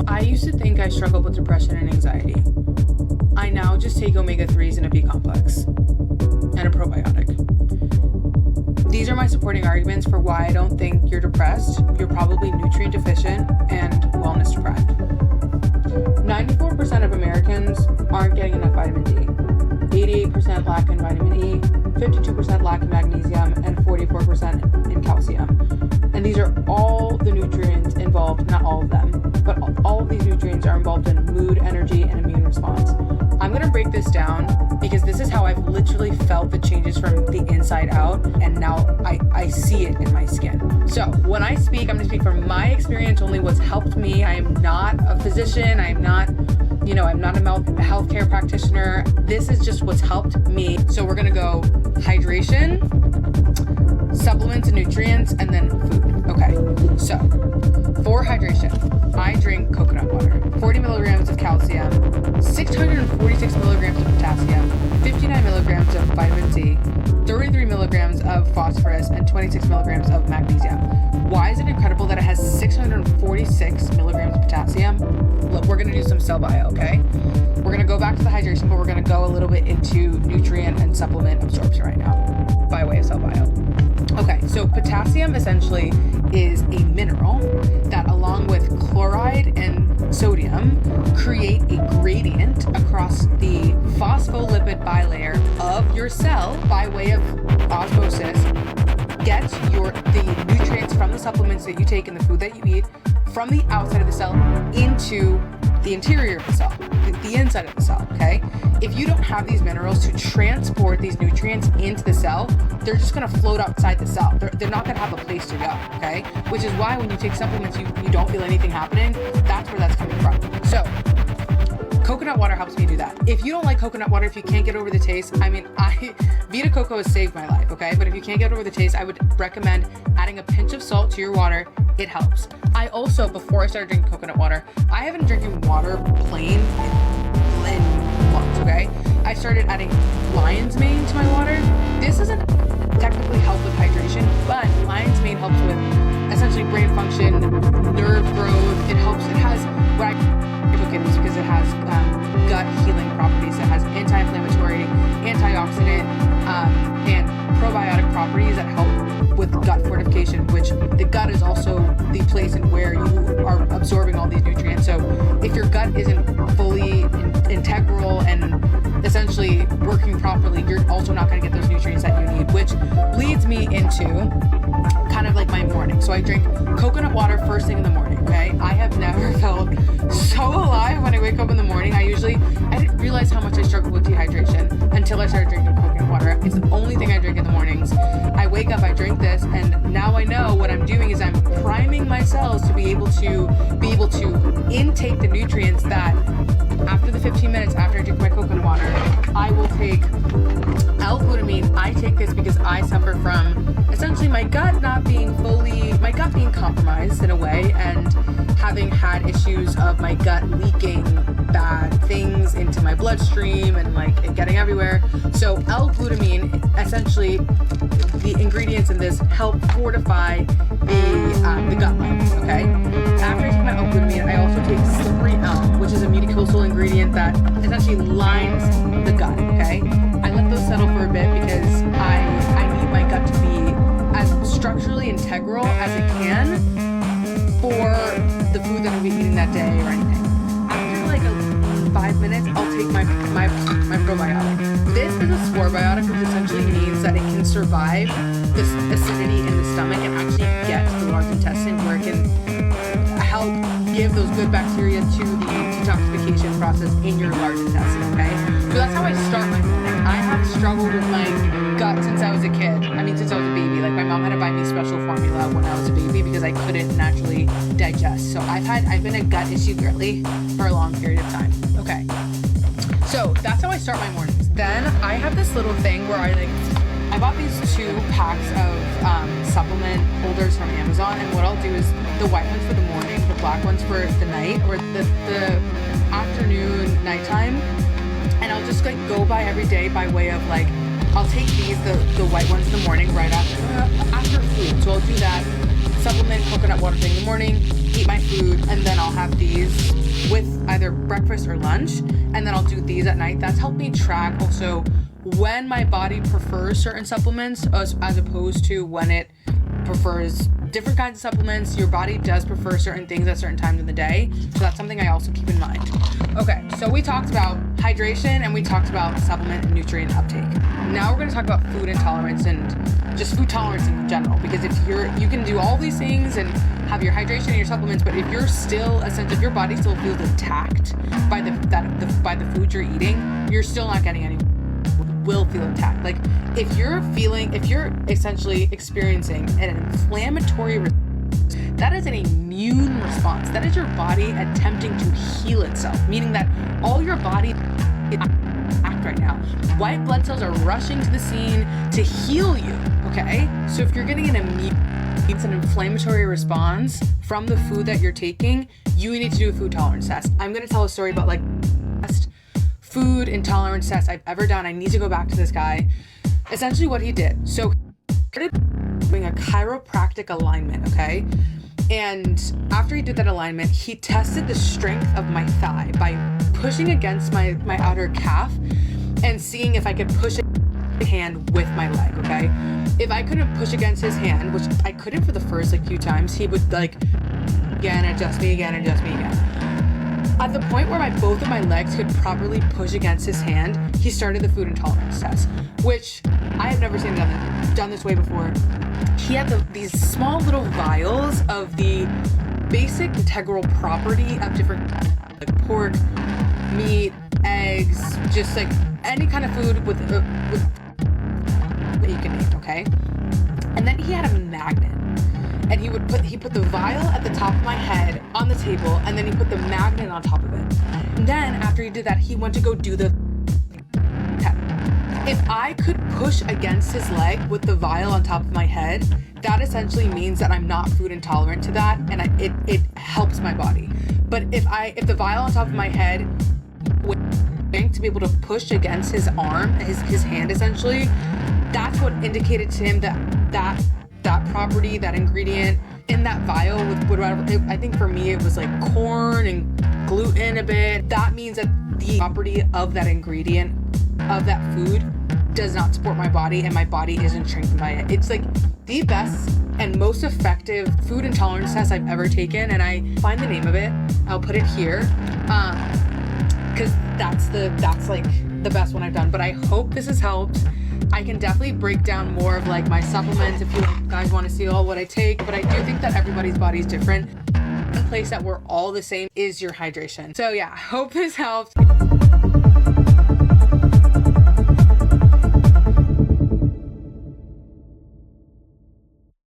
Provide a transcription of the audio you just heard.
I used to think I struggled with depression and anxiety. I now just take omega-3s and a B complex and a probiotic. These are my supporting arguments for why I don't think you're depressed. You're probably nutrient deficient and wellness deprived. 94% of Americans aren't getting enough vitamin D. 88% lack in vitamin E, 52% lack in magnesium, and 44% in calcium. And these are all the nutrients involved, not all of them, but all of these nutrients are involved in mood, energy, and immune response. I'm gonna break this down because this is how I've literally felt the changes from the inside out, and now I see it in my skin. So when I speak, I'm gonna speak from my experience, only what's helped me. I am not a physician, I'm not a healthcare practitioner. This is just what's helped me. So we're gonna go hydration, supplements and nutrients, and then food. Okay, so for hydration, I drink coconut water, 40 milligrams of calcium, 646 milligrams of potassium, 59 milligrams of vitamin C, 33 milligrams of phosphorus, and 26 milligrams of magnesium. Why is it incredible that it has 646 milligrams of potassium? Look, we're gonna do some cell bio, okay? We're gonna go back to the hydration, but we're gonna go a little bit into nutrient and supplement absorption right now, by way of cell bio. Okay, so potassium essentially is a mineral that, along with chloride and sodium, create a gradient across the phospholipid bilayer of your cell by way of osmosis, gets the nutrients from the supplements that you take and the food that you eat from the outside of the cell into the interior of the cell, the inside of the cell, okay? If you don't have these minerals to transport these nutrients into the cell, they're just gonna float outside the cell. They're not gonna have a place to go, okay? Which is why when you take supplements, you don't feel anything happening. That's where that's coming from. So, coconut water helps me do that. If you don't like coconut water, if you can't get over the taste, Vita Coco has saved my life, okay? But if you can't get over the taste, I would recommend adding a pinch of salt to your water. It helps. I also, before I started drinking coconut water, I haven't been drinking water plain in months, okay? I started adding lion's mane to my water. This doesn't technically help with hydration, but lion's mane helps with essentially brain function, nerve growth. It has, what I took it was because it has gut healing properties. It has anti-inflammatory, antioxidant, and probiotic properties that help with gut fortification, which the gut is also the place in where you are absorbing all these nutrients. So if your gut isn't fully integral and essentially working properly, you're also not going to get those nutrients that you need, which leads me into kind of like my morning. So I drink coconut water first thing in the morning, okay? I have never felt so alive when I wake up in the morning. I didn't realize how much I struggled with dehydration until I started drinking coconut water. It's the only thing I drink in the mornings. I wake up, I drink this, and now I know what I'm doing is I'm priming my cells to be able to intake the nutrients that after the 15 minutes after I drink my coconut water, I will take L-glutamine. I take this because I suffer from essentially my gut being compromised in a way, and having had issues of my gut leaking bad things into my bloodstream and like it getting everywhere. So L-glutamine, essentially the ingredients in this help fortify the gut lining, okay? After I take my L-glutamine, I also take slippery elm, which is a mucosal ingredient that essentially lines the gut, okay? I let those settle for a bit because I need my gut to be as structurally integral as it can for the food that I'm eating that day or anything. After like 5 minutes, I'll take my probiotic. This is a scorebiotic, which essentially means that it can survive this acidity in the stomach and actually get to the large intestine, where it can help give those good bacteria to the detoxification process in your large intestine, okay? So that's how I start my morning. I have struggled with my gut since I was a kid. Since I was a baby. Like, my mom had to buy me special formula when I was a baby because I couldn't naturally digest. So I've been a gut issue girly for a long period of time. Okay. So that's how I start my mornings. Then I have this little thing where I bought these 2 packs of supplement holders from Amazon, and what I'll do is the white ones for the morning, the black ones for the night, or the afternoon, nighttime, and I'll just like go by every day by way of like, I'll take these, the white ones in the morning right after food. So I'll do that, supplement coconut water thing in the morning, eat my food, and then I'll have these with either breakfast or lunch, and then I'll do these at night. That's helped me track also when my body prefers certain supplements as opposed to when it prefers different kinds of supplements. Your body does prefer certain things at certain times in the day, so that's something I also keep in mind. Okay, so we talked about hydration and we talked about supplement and nutrient uptake. Now we're going to talk about food intolerance and just food tolerance in general, because if you can do all these things and have your hydration and your supplements, but if you're still if your body still feels attacked by the food you're eating, you're still not getting anywhere. Will feel attacked. Like if you're essentially experiencing an inflammatory response, that is an immune response. That is your body attempting to heal itself, meaning that all your body is act right now. White blood cells are rushing to the scene to heal you. Okay, so if you're getting it's an inflammatory response from the food that you're taking, you need to do a food tolerance test. I'm going to tell a story about like food intolerance test I've ever done. I need to go back to this guy. Essentially what he did. So he started doing a chiropractic alignment, okay? And after he did that alignment, he tested the strength of my thigh by pushing against my outer calf and seeing if I could push a hand with my leg, okay? If I couldn't push against his hand, which I couldn't for the first few times, he would again, adjust me again. At the point where both of my legs could properly push against his hand, he started the food intolerance test, which I have never seen done this way before. He had these small little vials of the basic integral property of different pork, meat, eggs, just any kind of food with that you can name, okay? And then he had a magnet. And he put the vial at the top of my head on the table, and then he put the magnet on top of it. And then after he did that, he went to go do the test. If I could push against his leg with the vial on top of my head, that essentially means that I'm not food intolerant to that, and it helps my body. But if the vial on top of my head to be able to push against his arm, his hand essentially, that's what indicated to him that property, that ingredient in that vial with whatever, I think for me it was like corn and gluten a bit. That means that the property of that ingredient, of that food, does not support my body and my body isn't strengthened by it. It's like the best and most effective food intolerance test I've ever taken, and I find the name of it. I'll put it here because that's like the best one I've done. But I hope this has helped. I can definitely break down more of my supplements if you guys want to see all what I take, but I do think that everybody's body is different. One place that we're all the same is your hydration. So yeah, hope this helped.